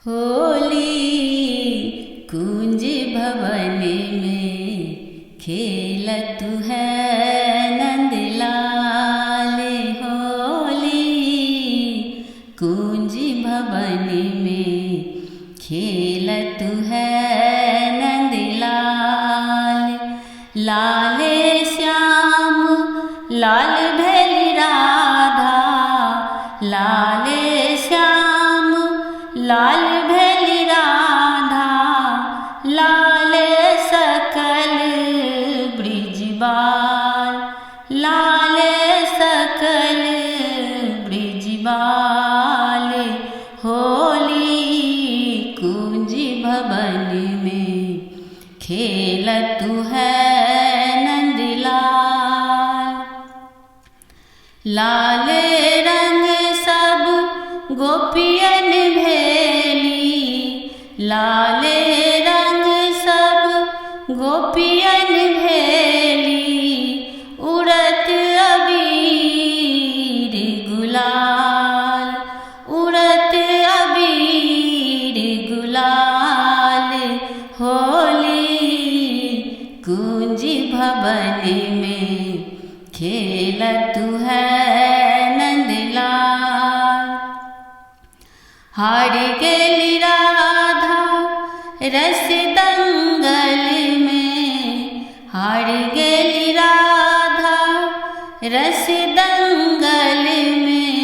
होली कुंज भवन में खेलत है नंदलाल। होली कुंज भवन में खेलत है नंदलाल। लाल श्याम लाल भैली राधा, लाल श्याम लाल भैली राधा, लाल सकल ब्रिजबाल, लाल सकल ब्रिजबाल। होली कुंज भवन में खेलत है नंदलाल। लाल रंग सब गोपियन भेली, लाल रंग सब गोपियन भेली। उड़त अबीर गुलाल, उड़त अबीर गुलाल। होली कुंज भवन में खेलत है नंदलाल। हार गेली राधा रस दंगल में, हार गेली राधा रस दंगल में।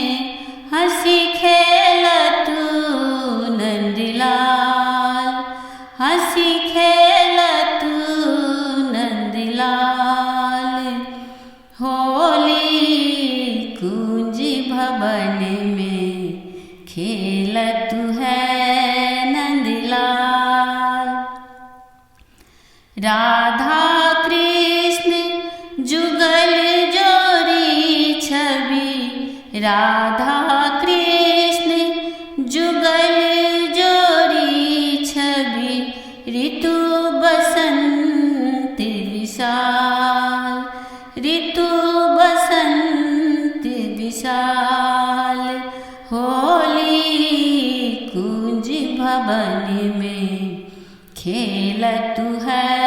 हंसी खेलत नंदलाल, हंसी खेलत नंदलाल। होली कुंज भवन में खेलत है नंदलाल। राधा कृष्ण जुगल जोड़ी छवि, राधा कृष्ण जुगल जोड़ी छवि। ऋतु बसंत विशाल, ऋतु बसंत विशाल। होली कुंज भवन में खेलत है